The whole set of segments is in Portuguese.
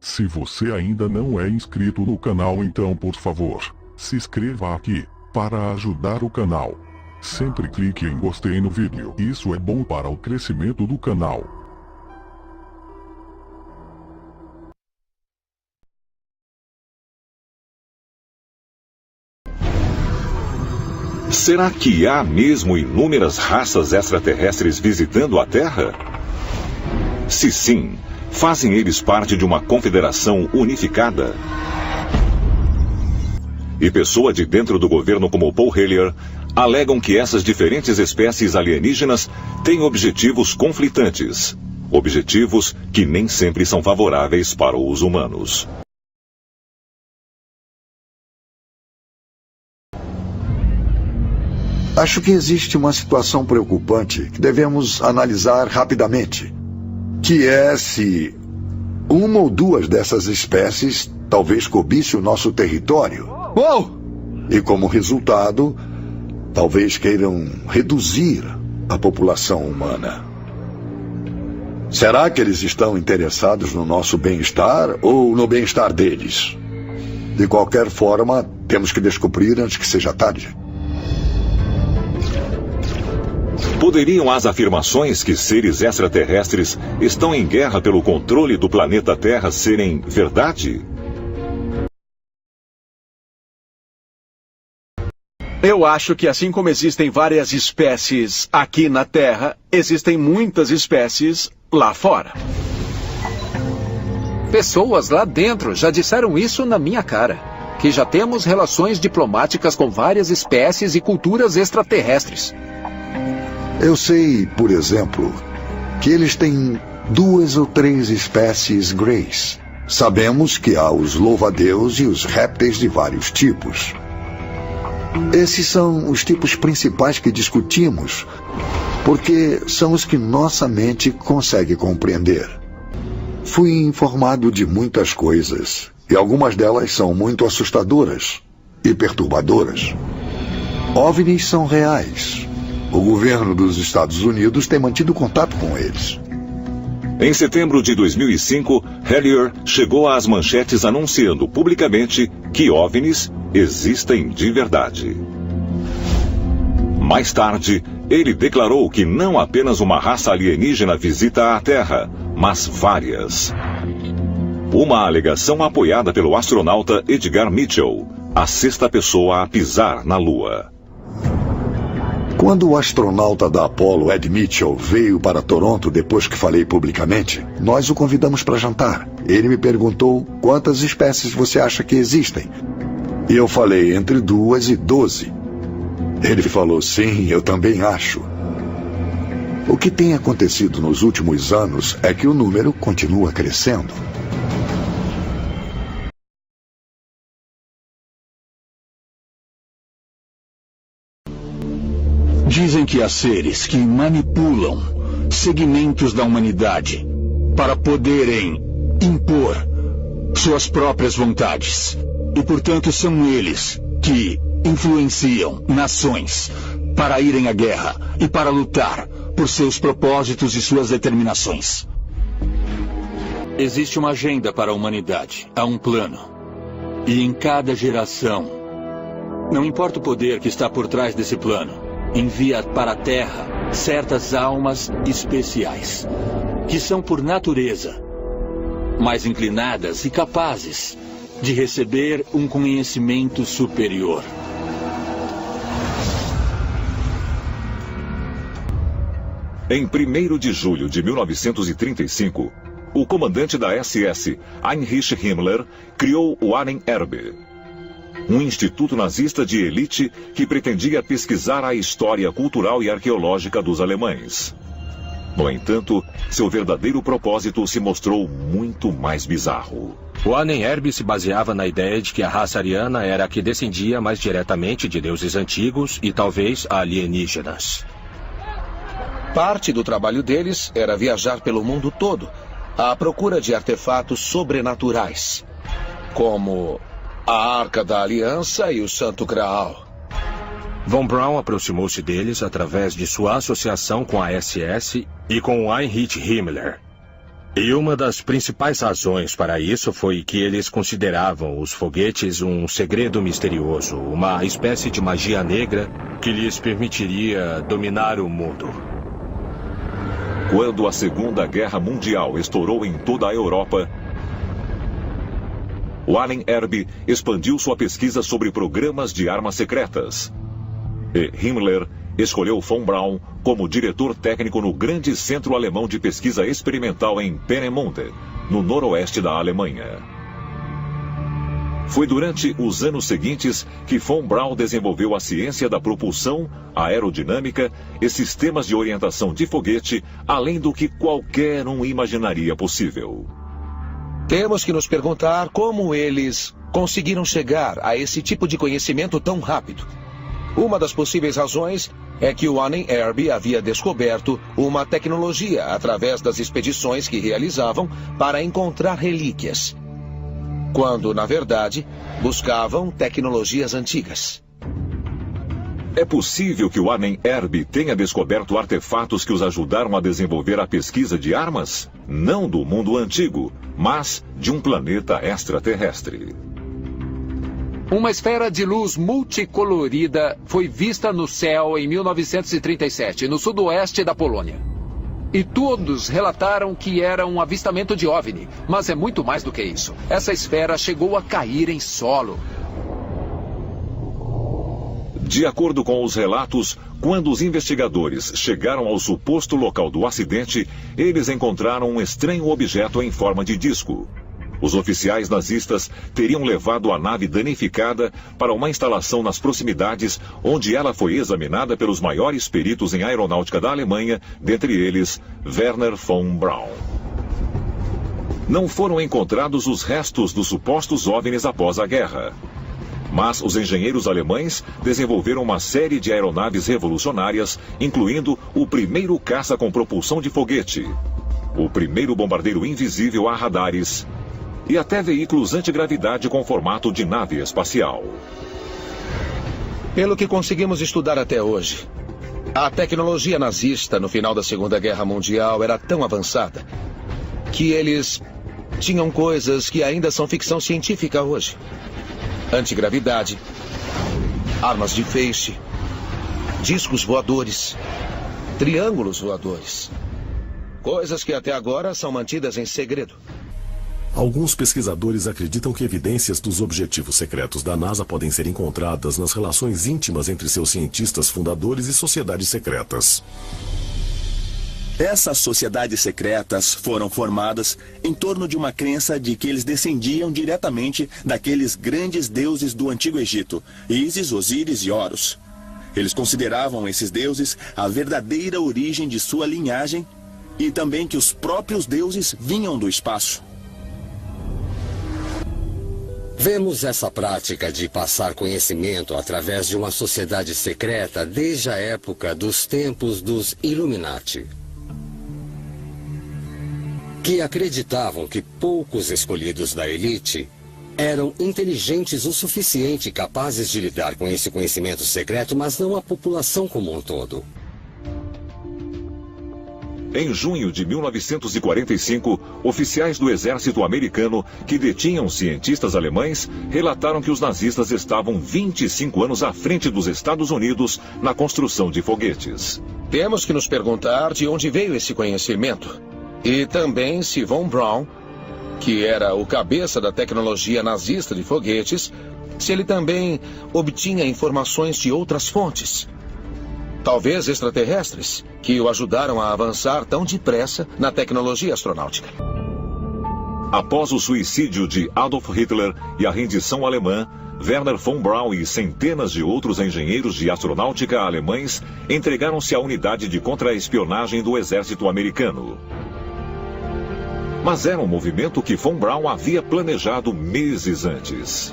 Se você ainda não é inscrito no canal, então por favor, se inscreva aqui, para ajudar o canal. Sempre clique em gostei no vídeo, isso é bom para o crescimento do canal. Será que há mesmo inúmeras raças extraterrestres visitando a Terra? Se sim, fazem eles parte de uma confederação unificada? E pessoas de dentro do governo como Paul Hellyer alegam que essas diferentes espécies alienígenas têm objetivos conflitantes. Objetivos que nem sempre são favoráveis para os humanos. Acho que existe uma situação preocupante que devemos analisar rapidamente, que é se uma ou duas dessas espécies talvez cobice o nosso território. Uou! E como resultado, talvez queiram reduzir a população humana. Será que eles estão interessados no nosso bem-estar ou no bem-estar deles? De qualquer forma, temos que descobrir antes que seja tarde. Poderiam as afirmações que seres extraterrestres estão em guerra pelo controle do planeta Terra serem verdade? Eu acho que assim como existem várias espécies aqui na Terra, existem muitas espécies lá fora. Pessoas lá dentro já disseram isso na minha cara. Que já temos relações diplomáticas com várias espécies e culturas extraterrestres. Eu sei, por exemplo, que eles têm 2 ou 3 espécies greys. Sabemos que há os louva-a-Deus e os répteis de vários tipos. Esses são os tipos principais que discutimos, porque são os que nossa mente consegue compreender. Fui informado de muitas coisas, e algumas delas são muito assustadoras e perturbadoras. OVNIs são reais. O governo dos Estados Unidos tem mantido contato com eles. Em setembro de 2005, Hellyer chegou às manchetes anunciando publicamente que OVNIs existem de verdade. Mais tarde, ele declarou que não apenas uma raça alienígena visita a Terra, mas várias. Uma alegação apoiada pelo astronauta Edgar Mitchell, a 6ª pessoa a pisar na Lua. Quando o astronauta da Apollo, Ed Mitchell, veio para Toronto depois que falei publicamente, nós o convidamos para jantar. Ele me perguntou quantas espécies você acha que existem. E eu falei entre 2 e 12. Ele falou, sim, eu também acho. O que tem acontecido nos últimos anos é que o número continua crescendo. Dizem que há seres que manipulam segmentos da humanidade para poderem impor suas próprias vontades. E, portanto, são eles que influenciam nações para irem à guerra e para lutar por seus propósitos e suas determinações. Existe uma agenda para a humanidade, há um plano. E em cada geração, não importa o poder que está por trás desse plano, envia para a Terra certas almas especiais, que são por natureza mais inclinadas e capazes de receber um conhecimento superior. Em 1º de julho de 1935, o comandante da SS, Heinrich Himmler, criou o Ahnenerbe, um instituto nazista de elite que pretendia pesquisar a história cultural e arqueológica dos alemães. No entanto, seu verdadeiro propósito se mostrou muito mais bizarro. O Ahnenerbe se baseava na ideia de que a raça ariana era a que descendia mais diretamente de deuses antigos e talvez alienígenas. Parte do trabalho deles era viajar pelo mundo todo, à procura de artefatos sobrenaturais, como a Arca da Aliança e o Santo Graal. Von Braun aproximou-se deles através de sua associação com a SS e com Heinrich Himmler. E uma das principais razões para isso foi que eles consideravam os foguetes um segredo misterioso, uma espécie de magia negra que lhes permitiria dominar o mundo. Quando a Segunda Guerra Mundial estourou em toda a Europa, Warren Erbe expandiu sua pesquisa sobre programas de armas secretas. E Himmler escolheu von Braun como diretor técnico no grande centro alemão de pesquisa experimental em Peenemünde, no noroeste da Alemanha. Foi durante os anos seguintes que von Braun desenvolveu a ciência da propulsão, a aerodinâmica e sistemas de orientação de foguete, além do que qualquer um imaginaria possível. Temos que nos perguntar como eles conseguiram chegar a esse tipo de conhecimento tão rápido. Uma das possíveis razões é que o Warren Erbe havia descoberto uma tecnologia através das expedições que realizavam para encontrar relíquias, quando, na verdade, buscavam tecnologias antigas. É possível que o Warren Erbe tenha descoberto artefatos que os ajudaram a desenvolver a pesquisa de armas? Não do mundo antigo, mas de um planeta extraterrestre. Uma esfera de luz multicolorida foi vista no céu em 1937, no sudoeste da Polônia. E todos relataram que era um avistamento de OVNI, mas é muito mais do que isso. Essa esfera chegou a cair em solo. De acordo com os relatos, quando os investigadores chegaram ao suposto local do acidente, eles encontraram um estranho objeto em forma de disco. Os oficiais nazistas teriam levado a nave danificada para uma instalação nas proximidades, onde ela foi examinada pelos maiores peritos em aeronáutica da Alemanha, dentre eles Wernher von Braun. Não foram encontrados os restos dos supostos OVNIs após a guerra. Mas os engenheiros alemães desenvolveram uma série de aeronaves revolucionárias, incluindo o primeiro caça com propulsão de foguete, o primeiro bombardeiro invisível a radares e até veículos antigravidade com formato de nave espacial. Pelo que conseguimos estudar até hoje, a tecnologia nazista no final da Segunda Guerra Mundial era tão avançada que eles tinham coisas que ainda são ficção científica hoje. Antigravidade, armas de feixe, discos voadores, triângulos voadores. Coisas que até agora são mantidas em segredo. Alguns pesquisadores acreditam que evidências dos objetivos secretos da NASA podem ser encontradas nas relações íntimas entre seus cientistas fundadores e sociedades secretas. Essas sociedades secretas foram formadas em torno de uma crença de que eles descendiam diretamente daqueles grandes deuses do Antigo Egito, Ísis, Osíris e Horus. Eles consideravam esses deuses a verdadeira origem de sua linhagem e também que os próprios deuses vinham do espaço. Vemos essa prática de passar conhecimento através de uma sociedade secreta desde a época dos tempos dos Illuminati, que acreditavam que poucos escolhidos da elite eram inteligentes o suficiente e capazes de lidar com esse conhecimento secreto, mas não a população como um todo. Em junho de 1945, oficiais do exército americano que detinham cientistas alemães relataram que os nazistas estavam 25 anos à frente dos Estados Unidos na construção de foguetes. Temos que nos perguntar de onde veio esse conhecimento. E também se von Braun, que era o cabeça da tecnologia nazista de foguetes, se ele também obtinha informações de outras fontes. Talvez extraterrestres, que o ajudaram a avançar tão depressa na tecnologia astronáutica. Após o suicídio de Adolf Hitler e a rendição alemã, Wernher von Braun e centenas de outros engenheiros de astronáutica alemães entregaram-se à unidade de contra-espionagem do exército americano. Mas era um movimento que von Braun havia planejado meses antes.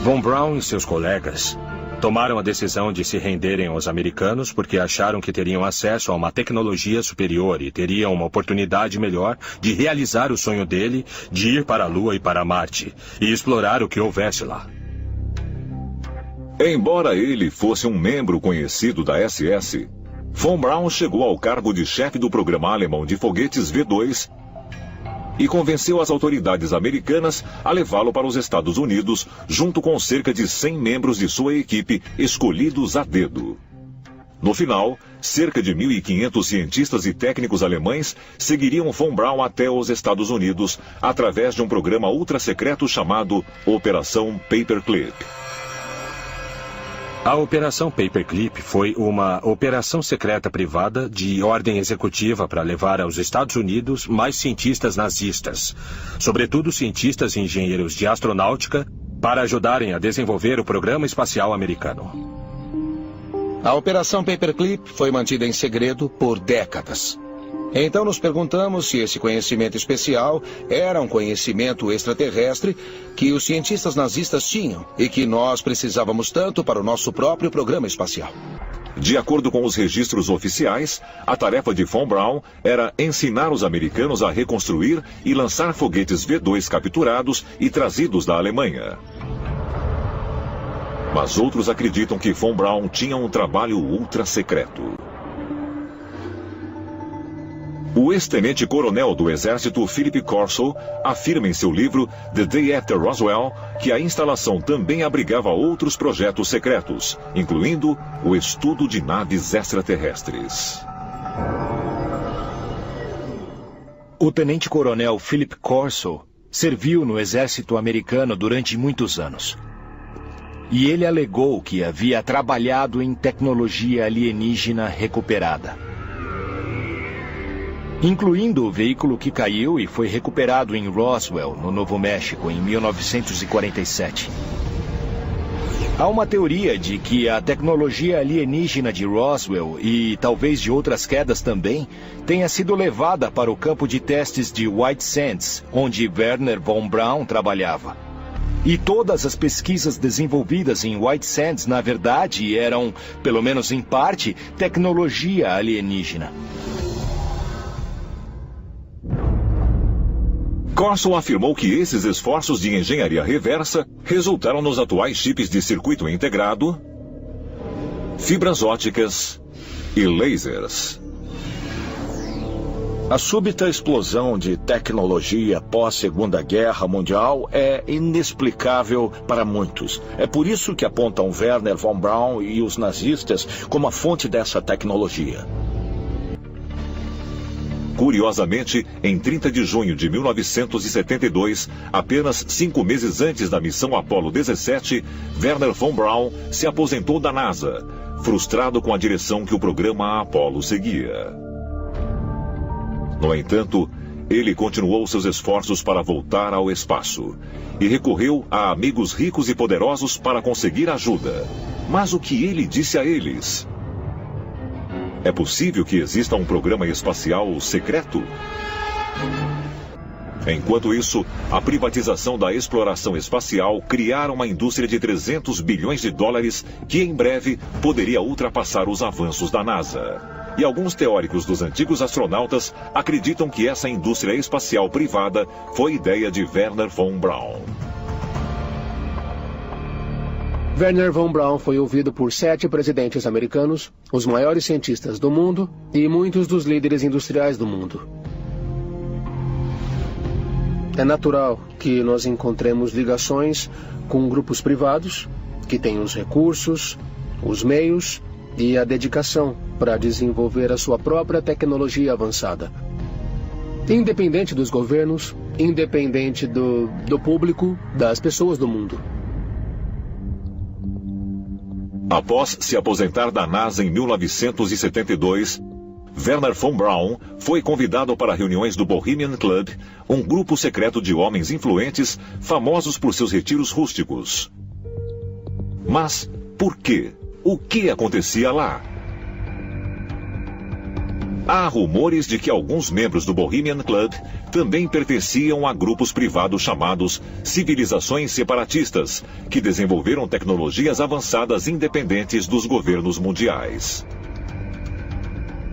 Von Braun e seus colegas tomaram a decisão de se renderem aos americanos porque acharam que teriam acesso a uma tecnologia superior e teriam uma oportunidade melhor de realizar o sonho dele de ir para a Lua e para Marte e explorar o que houvesse lá. Embora ele fosse um membro conhecido da SS, Von Braun chegou ao cargo de chefe do programa alemão de foguetes V2 e convenceu as autoridades americanas a levá-lo para os Estados Unidos, junto com cerca de 100 membros de sua equipe escolhidos a dedo. No final, cerca de 1.500 cientistas e técnicos alemães seguiriam Von Braun até os Estados Unidos através de um programa ultra-secreto chamado Operação Paperclip. A Operação Paperclip foi uma operação secreta privada de ordem executiva para levar aos Estados Unidos mais cientistas nazistas, sobretudo cientistas e engenheiros de astronáutica, para ajudarem a desenvolver o programa espacial americano. A Operação Paperclip foi mantida em segredo por décadas. Então nos perguntamos se esse conhecimento especial era um conhecimento extraterrestre que os cientistas nazistas tinham e que nós precisávamos tanto para o nosso próprio programa espacial. De acordo com os registros oficiais, a tarefa de Von Braun era ensinar os americanos a reconstruir e lançar foguetes V2 capturados e trazidos da Alemanha. Mas outros acreditam que Von Braun tinha um trabalho ultra-secreto. O ex-tenente-coronel do Exército Philip Corso afirma em seu livro The Day After Roswell que a instalação também abrigava outros projetos secretos, incluindo o estudo de naves extraterrestres. O tenente-coronel Philip Corso serviu no exército americano durante muitos anos. E ele alegou que havia trabalhado em tecnologia alienígena recuperada, incluindo o veículo que caiu e foi recuperado em Roswell, no Novo México, em 1947. Há uma teoria de que a tecnologia alienígena de Roswell, e talvez de outras quedas também, tenha sido levada para o campo de testes de White Sands, onde Wernher von Braun trabalhava. E todas as pesquisas desenvolvidas em White Sands, na verdade, eram, pelo menos em parte, tecnologia alienígena. Corso afirmou que esses esforços de engenharia reversa resultaram nos atuais chips de circuito integrado, fibras ópticas e lasers. A súbita explosão de tecnologia pós-Segunda Guerra Mundial é inexplicável para muitos. É por isso que apontam Wernher von Braun e os nazistas como a fonte dessa tecnologia. Curiosamente, em 30 de junho de 1972, apenas 5 meses antes da missão Apollo 17, Wernher von Braun se aposentou da NASA, frustrado com a direção que o programa Apollo seguia. No entanto, ele continuou seus esforços para voltar ao espaço e recorreu a amigos ricos e poderosos para conseguir ajuda. Mas o que ele disse a eles? É possível que exista um programa espacial secreto? Enquanto isso, a privatização da exploração espacial criara uma indústria de 300 bilhões de dólares que em breve poderia ultrapassar os avanços da NASA. E alguns teóricos dos antigos astronautas acreditam que essa indústria espacial privada foi ideia de Wernher von Braun. Wernher von Braun foi ouvido por 7 presidentes americanos, os maiores cientistas do mundo e muitos dos líderes industriais do mundo. É natural que nós encontremos ligações com grupos privados que têm os recursos, os meios e a dedicação para desenvolver a sua própria tecnologia avançada. Independente dos governos, independente do público, das pessoas do mundo. Após se aposentar da NASA em 1972, Wernher von Braun foi convidado para reuniões do Bohemian Club, um grupo secreto de homens influentes, famosos por seus retiros rústicos. Mas por quê? O que acontecia lá? Há rumores de que alguns membros do Bohemian Club também pertenciam a grupos privados chamados civilizações separatistas, que desenvolveram tecnologias avançadas independentes dos governos mundiais.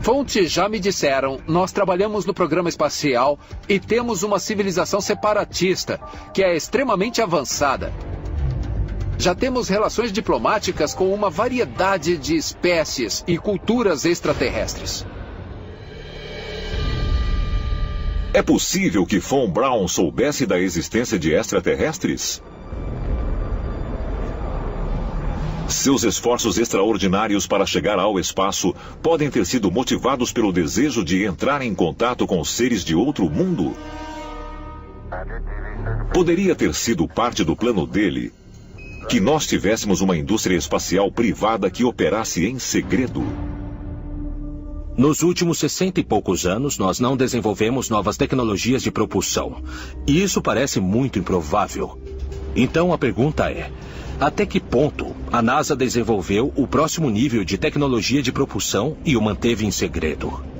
Fontes já me disseram, nós trabalhamos no programa espacial e temos uma civilização separatista, que é extremamente avançada. Já temos relações diplomáticas com uma variedade de espécies e culturas extraterrestres. É possível que Von Braun soubesse da existência de extraterrestres? Seus esforços extraordinários para chegar ao espaço podem ter sido motivados pelo desejo de entrar em contato com seres de outro mundo? Poderia ter sido parte do plano dele que nós tivéssemos uma indústria espacial privada que operasse em segredo? Nos últimos 60 e poucos anos, nós não desenvolvemos novas tecnologias de propulsão. E isso parece muito improvável. Então a pergunta é: até que ponto a NASA desenvolveu o próximo nível de tecnologia de propulsão e o manteve em segredo?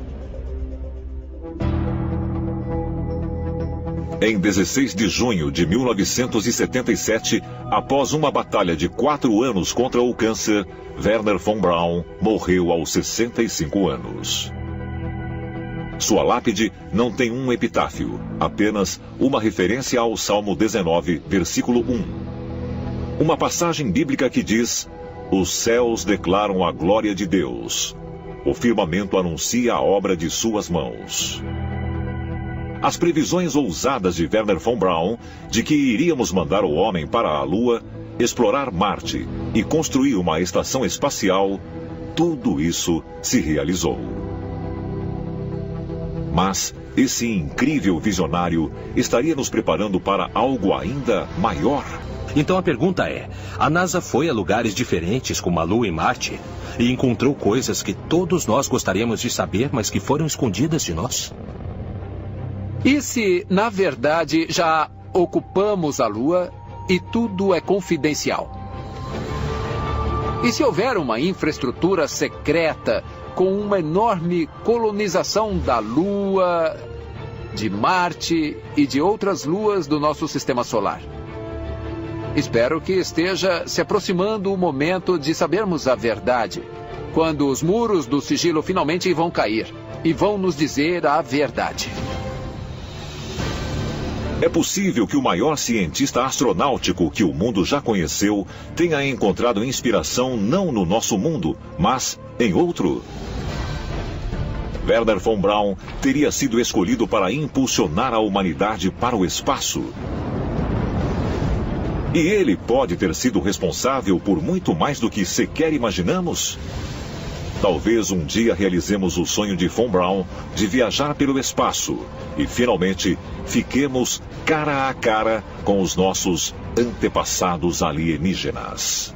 Em 16 de junho de 1977, após uma batalha de 4 anos contra o câncer, Wernher von Braun morreu aos 65 anos. Sua lápide não tem um epitáfio, apenas uma referência ao Salmo 19, versículo 1. Uma passagem bíblica que diz: "Os céus declaram a glória de Deus. O firmamento anuncia a obra de suas mãos." As previsões ousadas de Wernher von Braun de que iríamos mandar o homem para a Lua, explorar Marte e construir uma estação espacial, tudo isso se realizou. Mas esse incrível visionário estaria nos preparando para algo ainda maior? Então a pergunta é: a NASA foi a lugares diferentes como a Lua e Marte e encontrou coisas que todos nós gostaríamos de saber, mas que foram escondidas de nós? E se, na verdade, já ocupamos a Lua e tudo é confidencial? E se houver uma infraestrutura secreta com uma enorme colonização da Lua, de Marte e de outras luas do nosso sistema solar? Espero que esteja se aproximando o momento de sabermos a verdade, quando os muros do sigilo finalmente vão cair e vão nos dizer a verdade. É possível que o maior cientista astronáutico que o mundo já conheceu tenha encontrado inspiração não no nosso mundo, mas em outro. Wernher von Braun teria sido escolhido para impulsionar a humanidade para o espaço. E ele pode ter sido responsável por muito mais do que sequer imaginamos? Talvez um dia realizemos o sonho de von Braun de viajar pelo espaço e, finalmente, fiquemos cara a cara com os nossos antepassados alienígenas.